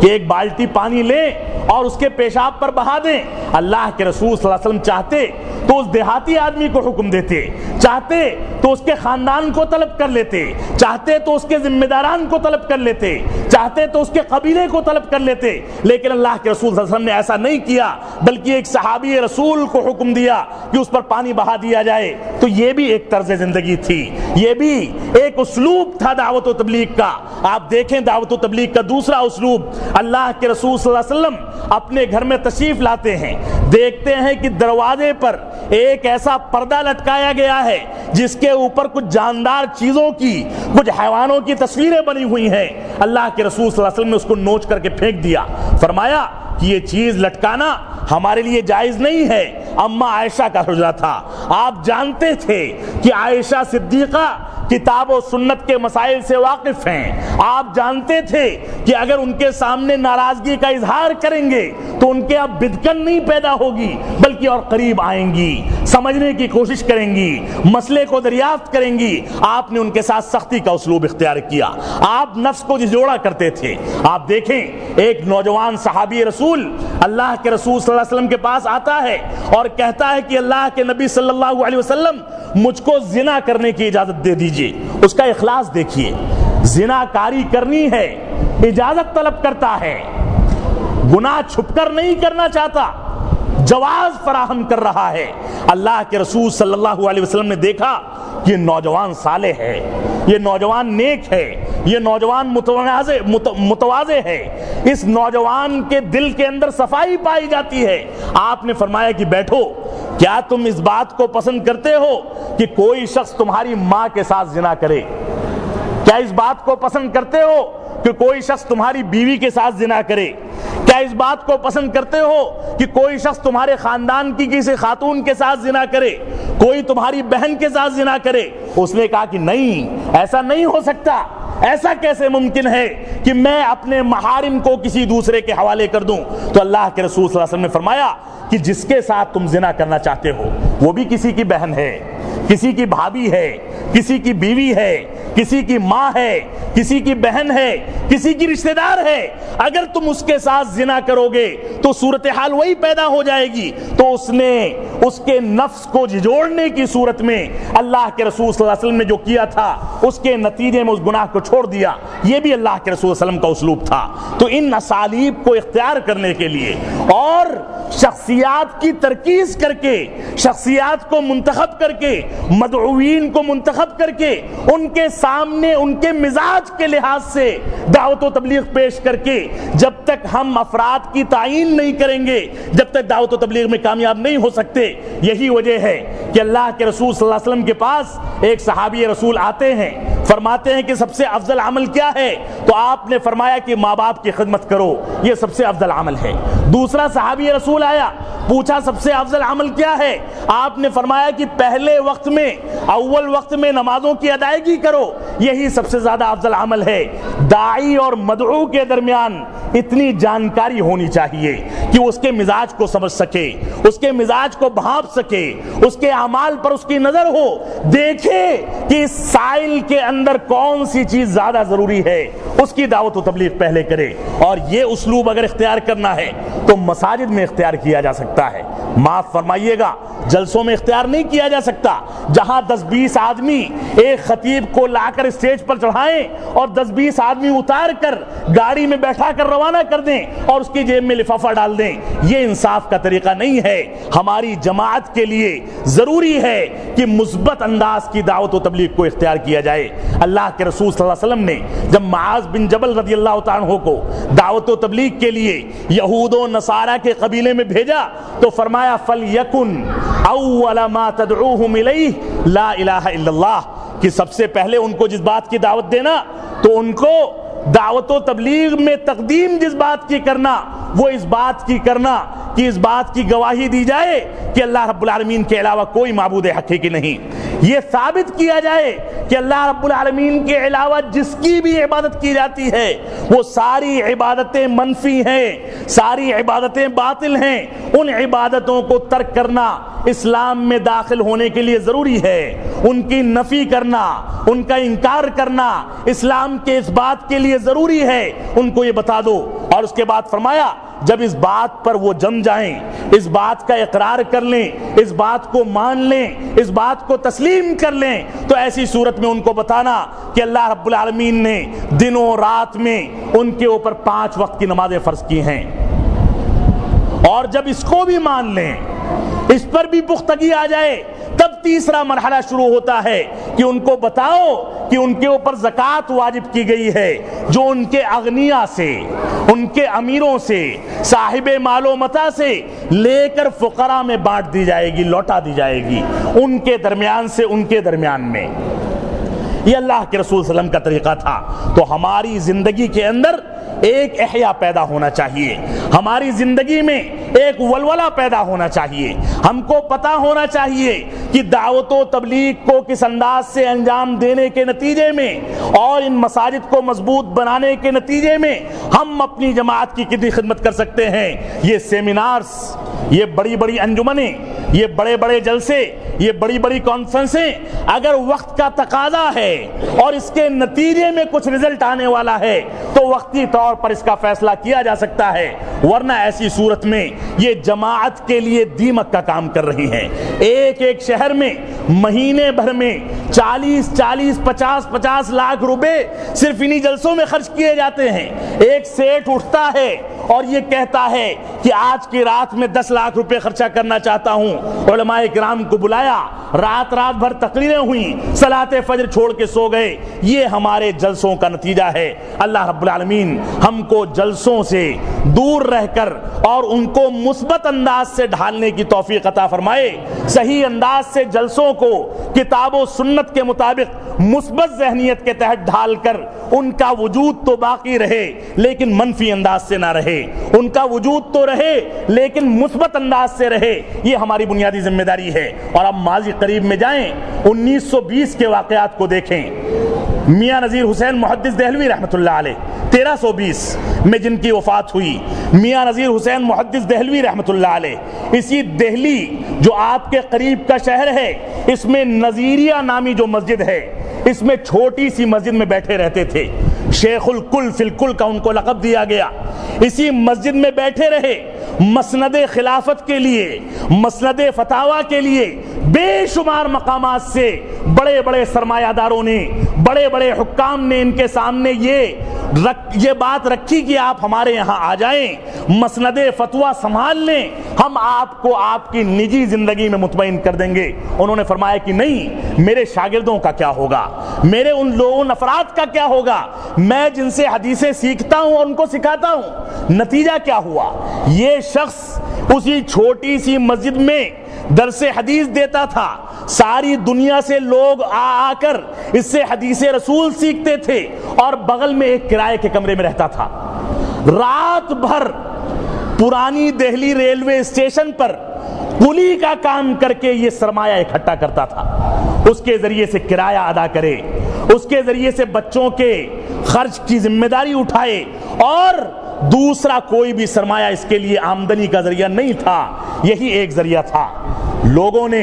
کہ ایک بالٹی پانی لیں اور اس کے پیشاب پر بہا دیں۔ اللہ کے رسول صلی اللہ علیہ وسلم چاہتے تو اس دیہاتی آدمی کو حکم دیتے، چاہتے تو اس کے خاندان کو طلب کر لیتے، چاہتے تو اس کے ذمہ داران کو طلب کر لیتے، چاہتے تو اس کے قبیلے کو طلب کر لیتے، لیکن اللہ کے رسول صلی اللہ علیہ وسلم نے ایسا نہیں کیا، بلکہ ایک صحابی رسول کو حکم دیا کہ اس پر پانی بہا دیا جائے۔ تو یہ بھی ایک طرز زندگی تھی، یہ بھی ایک اسلوب تھا دعوت و تبلیغ کا۔ آپ دیکھیں دعوت و تبلیغ کا دوسرا اسلوب، اللہ کے رسول صلی اللہ علیہ وسلم اپنے گھر میں تشریف لاتے ہیں، دیکھتے ہیں کہ دروازے پر ایک ایسا پردہ لٹکایا گیا ہے جس کے اوپر کچھ جاندار چیزوں کی، کچھ حیوانوں کی تصویریں بنی ہوئی ہیں۔ اللہ کے رسول صلی اللہ علیہ وسلم نے اس کو نوچ کر کے پھینک دیا، فرمایا کہ یہ چیز لٹکانا ہمارے لیے جائز نہیں ہے، اما عائشہ کا حجرہ تھا۔ آپ جانتے تھے کہ عائشہ صدیقہ کتاب و سنت کے مسائل سے واقف ہیں۔ آپ جانتے تھے کہ اگر ان کے سامنے ناراضگی کا اظہار کریں گے تو ان کے اب بدکن نہیں پیدا ہوگی بلکہ اور قریب آئیں گی، سمجھنے کی کوشش کریں گی، مسئلے کو دریافت کریں گی۔ آپ نے ان کے ساتھ سختی کا اسلوب اختیار کیا، آپ نفس کو جھجوڑا کرتے تھے۔ آپ دیکھیں ایک نوجوان صحابی رسول اللہ کے رسول صلی اللہ علیہ وسلم کے پاس آتا ہے اور کہتا ہے کہ اللہ کے نبی صلی اللہ علیہ وسلم مجھ کو زنا کرنے کی اجازت دے دیجئے۔ اس کا اخلاص دیکھیے، زنا کاری کرنی ہے، اجازت طلب کرتا ہے، گناہ چھپ کر نہیں کرنا چاہتا، جواز فراہم کر رہا ہے۔ اللہ کے رسول صلی اللہ علیہ وسلم نے دیکھا کہ یہ نوجوان صالح ہے، یہ نوجوان نیک ہے، یہ نوجوان متواضع ہے، اس نوجوان کے دل کے اندر صفائی پائی جاتی ہے۔ آپ نے فرمایا کہ بیٹھو، کیا تم اس بات کو پسند کرتے ہو کہ کوئی شخص تمہاری ماں کے ساتھ زنا کرے؟ کیا اس بات کو پسند کرتے ہو کہ کوئی شخص تمہاری بیوی کے ساتھ زنا کرے؟ کیا اس بات کو پسند کرتے ہو کہ کوئی شخص تمہارے خاندان کی کسی خاتون کے ساتھ زنا کرے، کوئی تمہاری بہن کے ساتھ زنا کرے؟ اس نے کہا کہ نہیں، ایسا نہیں ہو سکتا، ایسا کیسے ممکن ہے کہ میں اپنے محارم کو کسی دوسرے کے حوالے کر دوں؟ تو اللہ کے رسول صلی اللہ علیہ وسلم نے فرمایا کہ جس کے ساتھ تم زنا کرنا چاہتے ہو وہ بھی کسی کی بہن ہے، کسی کی بھابھی ہے، کسی کی بیوی ہے، کسی کی ماں ہے، کسی کی بہن ہے، کسی کی رشتہ دار ہے۔ اگر تم اس کے ساتھ زنا کرو گے تو صورتحال وہی پیدا ہو جائے گی۔ تو اس نے اس کے نفس کو جھجوڑنے کی صورت میں اللہ کے رسول صلی اللہ علیہ وسلم نے جو کیا تھا اس کے نتیجے میں اس گناہ کو چھوڑ دیا۔ یہ بھی اللہ کے رسول صلی اللہ علیہ وسلم کا اسلوب تھا۔ تو ان اسالیب کو اختیار کرنے کے لیے اور شخصیات کی ترکیز کر کے، شخصیات کو منتخب کر کے، مدعوین کو منتخب کر کے ان کے سامنے ان کے مزاج کے لحاظ سے دعوت و تبلیغ پیش کر کے، جب تک ہم افراد کی تعین نہیں کریں گے جب تک دعوت و تبلیغ میں کامیاب نہیں ہو سکتے۔ یہی وجہ ہے کہ اللہ کے رسول صلی اللہ علیہ وسلم کے پاس ایک صحابی رسول آتے ہیں، فرماتے ہیں کہ سب سے افضل عمل کیا ہے؟ تو آپ نے فرمایا کہ ماں باپ کی خدمت کرو، یہ سب سے افضل عمل ہے۔ دوسرا صحابی رسول آیا، پوچھا سب سے افضل عمل کیا ہے؟ آپ نے فرمایا کہ پہلے وقت میں، اول وقت میں نمازوں کی ادائیگی کرو، یہی سب سے زیادہ افضل عمل ہے۔ داعی اور مدعو کے درمیان اتنی جانکاری ہونی چاہیے کہ اس کے مزاج کو سمجھ سکے، اس کے مزاج کو بھانپ سکے، اس کے اعمال پر اس کی نظر ہو، دیکھے کہ اس سائل کے اندر کون سی چیز زیادہ ضروری ہے، اس کی دعوت و تبلیغ پہلے کرے۔ اور یہ اسلوب اگر اختیار کرنا ہے تو مساجد میں اختیار کیا جا سکتا ہے، معاف فرمائیے گا، جلسوں میں اختیار نہیں کیا جا سکتا۔ جہاں 10-20 آدمی ایک خطیب کو لا کر اسٹیج پر چڑھائیں اور 10-20 آدمی اتار کر گاڑی میں بیٹھا کر روانہ کر دیں اور اس کی جیب میں لفافہ ڈال دیں، یہ انصاف کا طریقہ نہیں ہے۔ ہماری جماعت کے لیے ضروری ہے کہ مثبت انداز کی دعوت و تبلیغ کو اختیار کیا جائے۔ اللہ کے رسول صلی اللہ علیہ وسلم نے جب معاذ بن جبل رضی اللہ تعالیٰ عنہ کو دعوت و تبلیغ کے لیے یہود و نصارہ کے قبیلے میں بھیجا تو فرمایا فَلْيَكُنْ أَوَّلَ مَا تَدْعُوهُمْ إِلَيْهِ لَا إِلَهَ إِلَّا اللَّهِ، کہ سب سے پہلے ان کو جس بات کی دعوت دینا تو ان کو دعوت و تبلیغ میں تقدیم جس بات کی کرنا وہ اس بات کی کرنا کہ اس بات کی گواہی دی جائے کہ اللہ رب العالمین کے علاوہ کوئی معبود حقیقی نہیں، یہ ثابت کیا جائے کہ اللہ رب العالمین کے علاوہ جس کی بھی عبادت کی جاتی ہے وہ ساری عبادتیں منفی ہیں، ساری عبادتیں باطل ہیں۔ ان عبادتوں کو ترک کرنا اسلام میں داخل ہونے کے لیے ضروری ہے، ان کی نفی کرنا، ان کا انکار کرنا اسلام کے اس بات کے لیے ضروری ہے، ان کو یہ بتا دو۔ اور اس کے بعد فرمایا جب اس بات پر وہ جم جائیں، اس بات کا اقرار کر لیں، اس بات کو مان لیں، اس بات کو تسلیم کر لیں، تو ایسی صورت میں ان کو بتانا کہ اللہ رب العالمین نے دن و رات میں ان کے اوپر 5 وقت کی نمازیں فرض کی ہیں۔ اور جب اس کو بھی مان لیں، اس پر بھی پختگی آ جائے، تب تیسرا مرحلہ شروع ہوتا ہے کہ ان کو بتاؤ کہ ان کے اوپر زکوٰۃ واجب کی گئی ہے، جو ان کے اغنیاء سے، ان کے امیروں سے، صاحب مال و متاع سے لے کر فقراء میں بانٹ دی جائے گی، لوٹا دی جائے گی، ان کے درمیان سے ان کے درمیان میں۔ یہ اللہ کے رسول صلی اللہ علیہ وسلم کا طریقہ تھا۔ تو ہماری زندگی کے اندر ایک احیا پیدا ہونا چاہیے، ہماری زندگی میں ایک ولولہ پیدا ہونا چاہیے. ہم کو پتا ہونا چاہیے کہ دعوت و تبلیغ کو کس انداز سے انجام دینے کے نتیجے میں اور ان مساجد کو مضبوط بنانے کے نتیجے میں ہم اپنی جماعت کی کتنی خدمت کر سکتے ہیں. یہ سیمینارز، یہ بڑی بڑی انجمنیں، یہ بڑے بڑے جلسے، یہ بڑی بڑی کانفرنسیں اگر وقت کا تقاضا ہے اور اس کے نتیجے میں کچھ رزلٹ آنے والا ہے تو وقتی طور پر اس کا فیصلہ کیا جا سکتا ہے، ورنہ ایسی صورت میں یہ جماعت کے لیے دیمک کا کام کر رہی ہیں. ایک ایک شہر میں مہینے بھر میں 40-50 لاکھ روپے صرف انہی جلسوں میں خرچ کیے جاتے ہیں. ایک سیٹ اٹھتا ہے اور یہ کہتا ہے کہ آج کی رات میں 10 لاکھ روپے خرچہ کرنا چاہتا ہوں. علماء کرام کو بلایا، رات بھر تقریریں ہوئیں، صلاۃ فجر چھوڑ کے سو گئے. یہ ہمارے جلسوں کا نتیجہ ہے. اللہ رب العالمین ہم کو جلسوں سے دور رہ کر اور ان کو مثبت انداز سے ڈھالنے کی توفیق عطا فرمائے. صحیح انداز سے جلسوں کو کتاب و سنت کے مطابق مثبت ذہنیت کے تحت ڈھال کر ان کا وجود تو باقی رہے لیکن منفی انداز سے نہ رہے. ان کا وجود تو رہے لیکن مثبت انداز سے رہے. یہ ہماری بنیادی ذمہ داری ہے. اور اب ماضی قریب میں جائیں، 1920 کے واقعات کو دیکھیں. میاں نذیر حسین محدث دہلوی رحمۃ اللہ علیہ 1320 میں جن کی وفات ہوئی. میاں نذیر حسین محدث دہلوی رحمۃ اللہ علیہ اسی دہلی جو آپ کے قریب کا شہر ہے، اس میں نذیریہ نامی جو مسجد ہے، اس میں چھوٹی سی مسجد میں بیٹھے رہتے تھے. شیخ الکل فی الکل کا ان کو لقب دیا گیا. اسی مسجد میں بیٹھے رہے، مسند خلافت کے لیے، مسند فتاوی کے لیے بے شمار مقامات سے بڑے بڑے سرمایہ داروں نے، بڑے بڑے حکام نے ان کے سامنے یہ بات رکھی کہ آپ ہمارے یہاں آ جائیں، مسند فتویٰ سنبھال لیں، ہم آپ کو آپ کی نجی زندگی میں مطمئن کر دیں گے. انہوں نے فرمایا کہ نہیں، میرے شاگردوں کا کیا ہوگا، میرے ان لوگوں افراد کا کیا ہوگا، میں جن سے حدیثیں سیکھتا ہوں اور ان کو سکھاتا ہوں. نتیجہ کیا ہوا؟ یہ شخص اسی چھوٹی سی مسجد میں درس حدیث دیتا تھا. ساری دنیا سے لوگ آ کر اس سے حدیث رسول سیکھتے تھے اور بغل میں ایک کرائے کے کمرے میں رہتا تھا. رات بھر پرانی دہلی ریلوے اسٹیشن پر کلی کا کام کر کے یہ سرمایہ اکٹھا کرتا تھا. اس کے ذریعے سے کرایہ ادا کرے، اس کے ذریعے سے بچوں کے خرچ کی ذمہ داری اٹھائے، اور دوسرا کوئی بھی سرمایہ اس کے لیے آمدنی کا ذریعہ نہیں تھا. یہی ایک ذریعہ تھا. لوگوں نے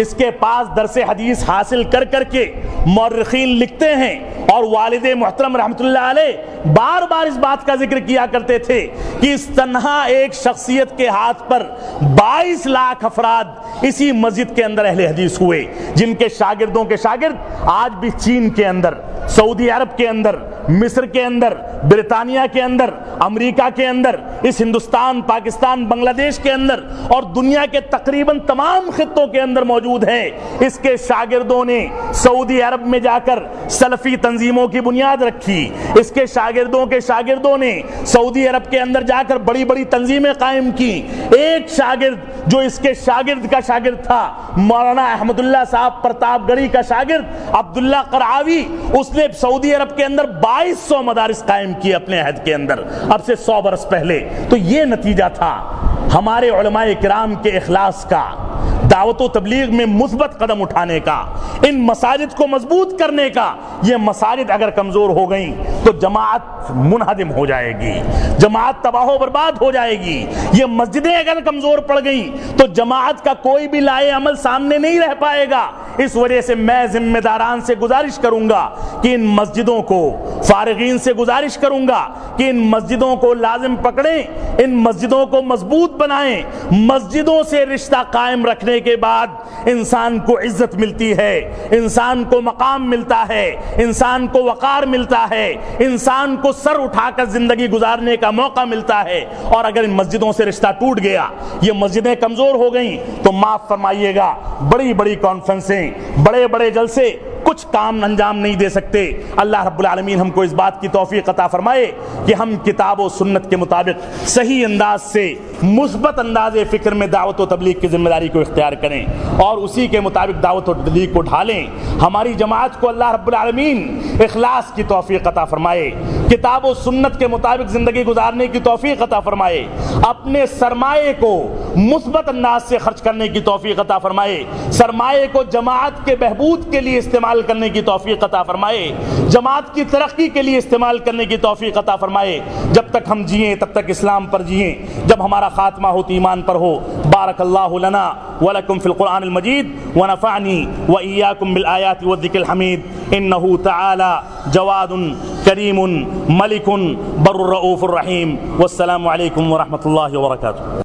اس کے پاس درس حدیث حاصل کر کر کے مورخین لکھتے ہیں اور والد محترم رحمت اللہ علیہ بار بار اس بات کا ذکر کیا کرتے تھے کہ اس تنہا ایک شخصیت کے ہاتھ پر 22 لاکھ افراد اسی مسجد کے اندر اہل حدیث ہوئے، جن کے شاگردوں کے شاگرد آج بھی چین کے اندر، سعودی عرب کے اندر، مصر کے اندر، برطانیہ کے اندر، امریکہ کے اندر، اس ہندوستان، پاکستان، بنگلہ دیش کے اندر اور دنیا کے تقریباً تمام خطوں کے اندر موجود ہے. اس کے شاگردوں نے سعودی عرب میں جا کر سلفی تنظیموں کی بنیاد رکھی. اس کے شاگردوں نے سعودی عرب کے اندر جا کر بڑی بڑی تنظیمیں قائم کی. ایک شاگرد جو اس کے شاگرد کا شاگرد تھا، مولانا احمد اللہ صاحب پرتاپ گڑھی کا شاگرد عبداللہ قرعاوی، اس نے سعودی عرب کے اندر 2200 مدارس قائم کیے اپنے عہد کے اندر، اب سے 100 برس پہلے. تو یہ نتیجہ تھا ہمارے علماء کرام کے اخلاص کا، دعوت و تبلیغ میں مثبت قدم اٹھانے کا، ان مساجد کو مضبوط کرنے کا. یہ مساجد اگر کمزور ہو گئیں تو جماعت منہدم ہو جائے گی، جماعت تباہ و برباد ہو جائے گی. یہ مسجدیں اگر کمزور پڑ گئیں تو جماعت کا کوئی بھی لائے عمل سامنے نہیں رہ پائے گا. اس وجہ سے میں ذمہ داران سے گزارش کروں گا کہ ان مسجدوں کو، فارغین سے گزارش کروں گا کہ ان مسجدوں کو لازم پکڑیں، ان مسجدوں کو مضبوط بنائیں. مسجدوں سے رشتہ قائم رکھنے کے بعد انسان کو عزت ملتی ہے، انسان کو مقام ملتا ہے، انسان کو وقار ملتا ہے، انسان کو سر اٹھا کر زندگی گزارنے کا موقع ملتا ہے. اور اگر ان مسجدوں سے رشتہ ٹوٹ گیا، یہ مسجدیں کمزور ہو گئیں، تو معاف فرمائیے گا، بڑی بڑی کانفرنسیں، بڑے بڑے جلسے کچھ کام انجام نہیں دے سکتے۔ اللہ رب العالمین ہم کو اس بات کی توفیق عطا فرمائے کہ ہم کتاب و سنت کے مطابق صحیح انداز سے مثبت انداز فکر میں دعوت و تبلیغ کی ذمہ داری کو اختیار کریں اور اسی کے مطابق دعوت و تبلیغ کو ڈھالیں۔ ہماری جماعت کو اللہ رب العالمین اخلاص کی توفیق عطا فرمائے، کتاب و سنت کے مطابق زندگی گزارنے کی توفیق عطا فرمائے، اپنے سرمایے کو مثبت انداز سے خرچ کرنے کی توفیق عطا فرمائے، سرمایے کو جماعت کے بہبود کے لیے استعمال کرنے کی توفیق عطا فرمائے، جماعت کی ترقی کے لیے استعمال کرنے کی توفیق عطا فرمائے۔ جب تک ہم جئیں تب تک اسلام پر جئیں، جب ہمارا خاتمہ ہو تو ایمان پر ہو۔ بارک اللہ لنا ولکم فی القرآن المجید ونفعنی وإیاکم بالآیات والذکر الحمید انہ تعالی جواد کریم ملک بر الرؤوف الرحیم۔ والسلام علیکم ورحمۃ اللہ وبرکاتہ۔